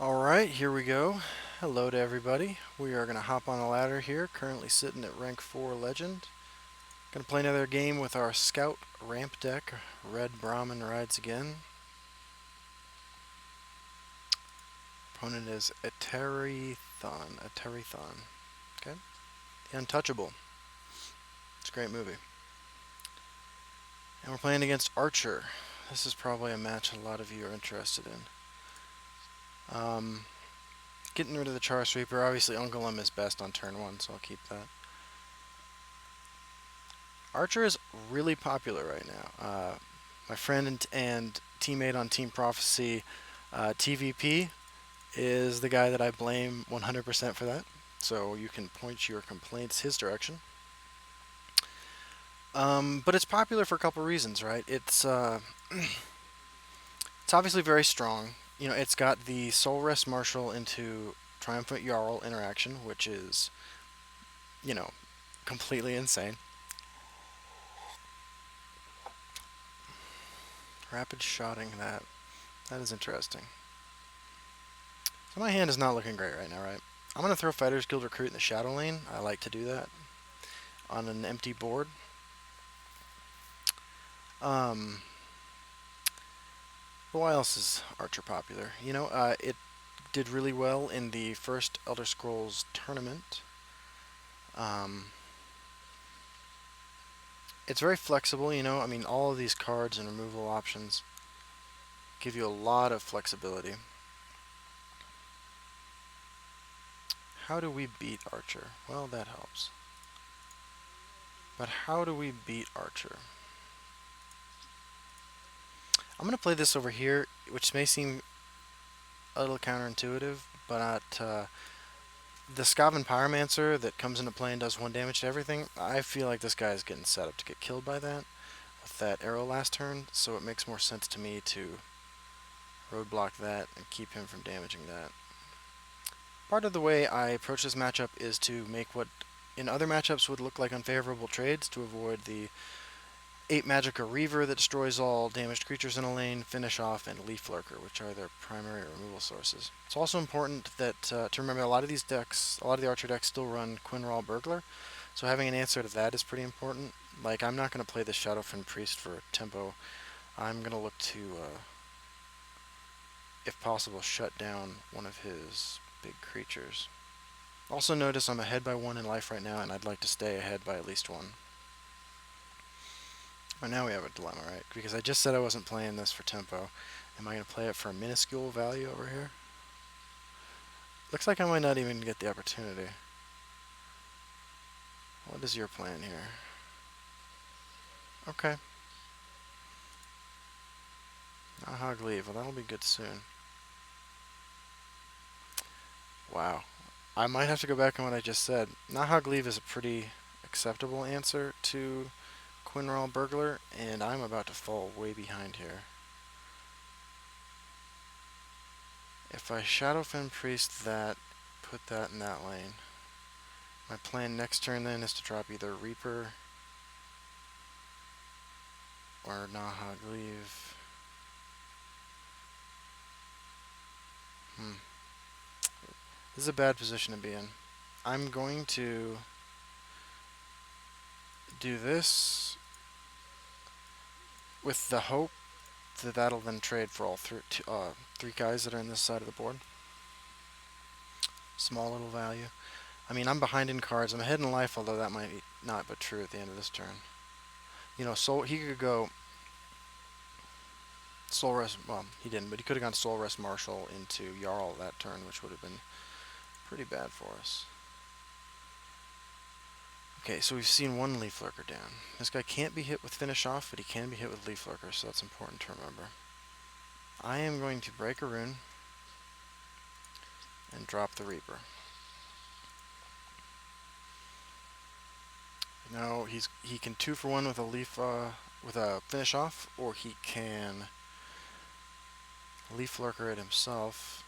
Alright, here we go. Hello to everybody. We are going to hop on a ladder here, currently sitting at rank 4 legend. Going to play another game with our scout ramp deck. Red Brahmin rides again. Opponent is Aterithon. Okay? The Untouchable. It's a great movie. And we're playing against Archer. This is probably a match a lot of you are interested in. Getting rid of the Char Sweeper. Obviously, Ungolem is best on turn 1, so I'll keep that. Archer is really popular right now. My friend and teammate on Team Prophecy, TVP, is the guy that I blame 100% for that. So you can point your complaints his direction. But it's popular for a couple reasons, right? It's obviously very strong. You know, it's got the Soul Rest Marshal into Triumphant Jarl interaction, which is, you know, completely insane. Rapid shotting that. That is interesting. So my hand is not looking great right now, right? I'm going to throw Fighters Guild Recruit in the Shadow Lane. I like to do that on an empty board. Um, but why else is Archer popular? You know, it did really well in the first Elder Scrolls tournament. Um, it's very flexible, you know. I mean, all of these cards and removal options give you a lot of flexibility. How do we beat Archer? Well, that helps. But how do we beat Archer? I'm going to play this over here, which may seem a little counterintuitive, but the Skaven Pyromancer that comes into play and does 1 damage to everything, I feel like this guy is getting set up to get killed by that with that arrow last turn, so it makes more sense to me to roadblock that and keep him from damaging that. Part of the way I approach this matchup is to make what in other matchups would look like unfavorable trades to avoid the 8 Magicka Reaver that destroys all damaged creatures in a lane, Finish Off, and Leaf Lurker, which are their primary removal sources. It's also important that to remember a lot of these decks, a lot of the Archer decks still run Quinral Burglar, so having an answer to that is pretty important. Like, I'm not going to play the Shadowfen Priest for tempo. I'm going to look to, if possible, shut down one of his big creatures. Also notice I'm ahead by 1 in life right now, and I'd like to stay ahead by at least 1. Well, now we have a dilemma, right? Because I just said I wasn't playing this for tempo. Am I going to play it for a minuscule value over here? Looks like I might not even get the opportunity. What is your plan here? Okay. Nahag leave. Well, that'll be good soon. Wow. I might have to go back on what I just said. Nahag leave is a pretty acceptable answer to Quinral Burglar, and I'm about to fall way behind here. If I Shadowfen Priest that, put that in that lane. My plan next turn then is to drop either Reaper or Nahag leave. This is a bad position to be in. I'm going to do this with the hope that that'll then trade for all 3 guys that are in this side of the board. Small little value. I mean, I'm behind in cards. I'm ahead in life, although that might not be true at the end of this turn. You know, he could go Soul Rest. Well, he didn't, but he could have gone Soul Rest Marshal into Jarl that turn, which would have been pretty bad for us. Okay, so we've seen 1 Leaf Lurker down. This guy can't be hit with Finish Off, but he can be hit with Leaf Lurker, so that's important to remember. I am going to break a rune and drop the Reaper. Now he can 2 for 1 with a with a Finish Off, or he can Leaf Lurker it himself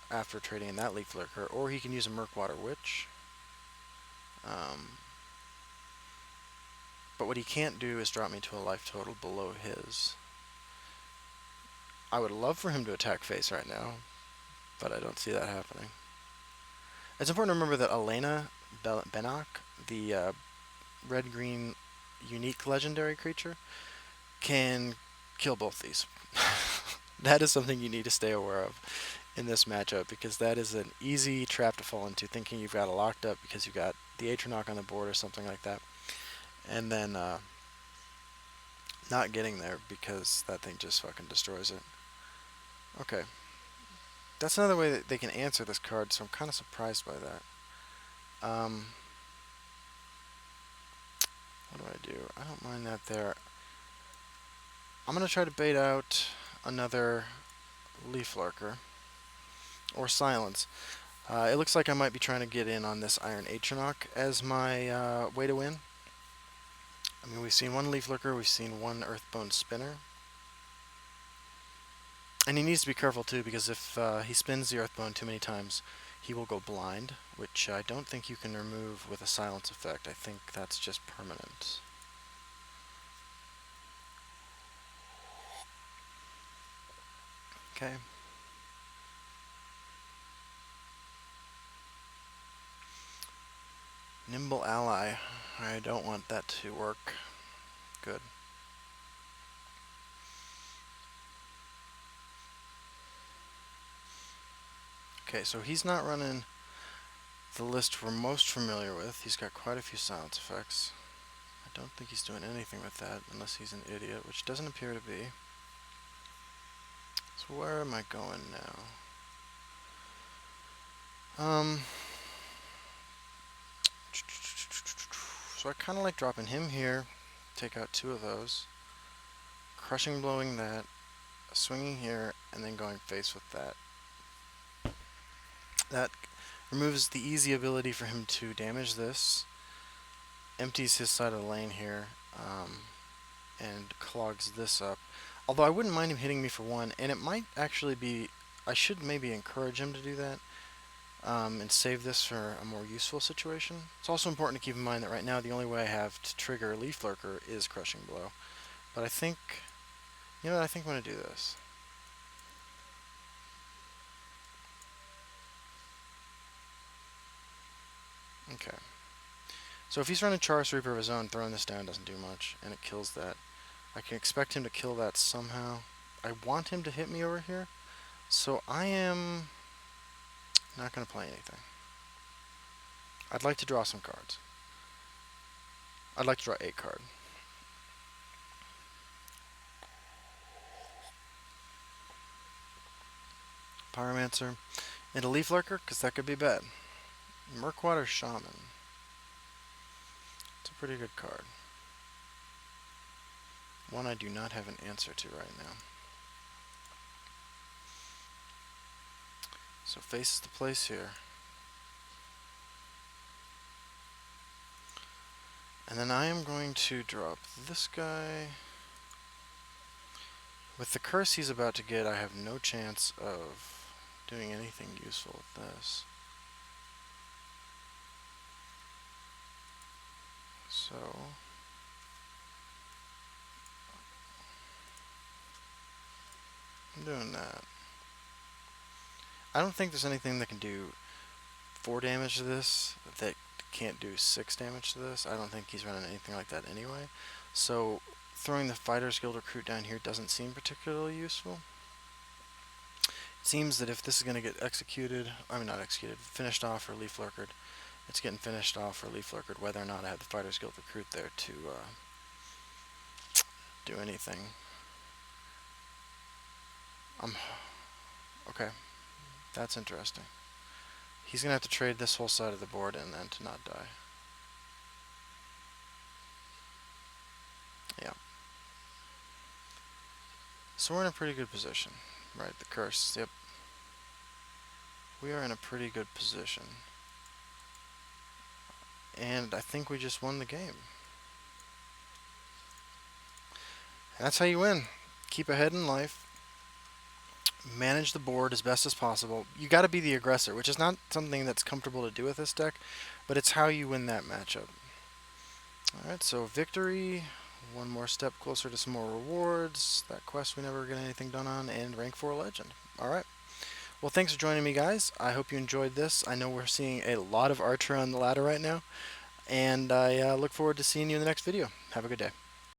after trading in that Leaf Lurker, or he can use a Murkwater Witch. But what he can't do is drop me to a life total below his. I would love for him to attack face right now, but I don't see that happening. It's important to remember that Elena Benach, the red-green unique legendary creature, can kill both these. That is something you need to stay aware of in this matchup because that is an easy trap to fall into, thinking you've got it locked up because you've got the Atronach on the board or something like that, and then not getting there because that thing just fucking destroys it. Okay, that's another way that they can answer this card, so I'm kind of surprised by that. What do? I don't mind that there. I'm going to try to bait out another Leaf Lurker or Silence. It looks like I might be trying to get in on this Iron Atronach as my way to win. I mean, we've seen one Leaf Lurker, we've seen one Earthbone Spinner. And he needs to be careful too, because if he spins the Earthbone too many times, he will go blind, which I don't think you can remove with a silence effect. I think that's just permanent. Okay. Nimble Ally. I don't want that to work. Good. Okay, so he's not running the list we're most familiar with. He's got quite a few silence effects. I don't think he's doing anything with that unless he's an idiot, which doesn't appear to be. So where am I going now? So I kind of like dropping him here, take out two of those, crushing blowing that, swinging here, and then going face with that. That removes the easy ability for him to damage this, empties his side of the lane here, and clogs this up. Although I wouldn't mind him hitting me for one, and it might actually be, I should maybe encourage him to do that, and save this for a more useful situation. It's also important to keep in mind that right now the only way I have to trigger Leaf Lurker is Crushing Blow. But I think, you know what, I think I'm going to do this. Okay. So if he's running Charis Reaper of his own, throwing this down doesn't do much, and it kills that. I can expect him to kill that somehow. I want him to hit me over here, so I am not going to play anything. I'd like to draw some cards. I'd like to draw a card. Pyromancer and a Leaf Lurker, because that could be bad. Murkwater Shaman. It's a pretty good card. One I do not have an answer to right now. So faces the place here. And then I am going to drop this guy. With the curse he's about to get, I have no chance of doing anything useful with this. So I'm doing that. I don't think there's anything that can do 4 damage to this that can't do 6 damage to this. I don't think he's running anything like that anyway. So throwing the Fighter's Guild Recruit down here doesn't seem particularly useful. It seems that if this is going to get executed, I mean not executed, finished off or Leaf Lurkered, it's getting finished off or Leaf Lurkered whether or not I have the Fighter's Guild Recruit there to do anything. Okay, that's interesting. He's going to have to trade this whole side of the board and then to not die. Yeah. So we're in a pretty good position. Right, the curse, yep. We are in a pretty good position. And I think we just won the game. And that's how you win. Keep ahead in life. Manage the board as best as possible. You got to be the aggressor, which is not something that's comfortable to do with this deck, but it's how you win that matchup. Alright, so victory, one more step closer to some more rewards, that quest we never get anything done on, and rank 4 legend. Alright, Well, thanks for joining me, guys. I hope you enjoyed this. I know we're seeing a lot of archer on the ladder right now, and I look forward to seeing you in the next video. Have a good day.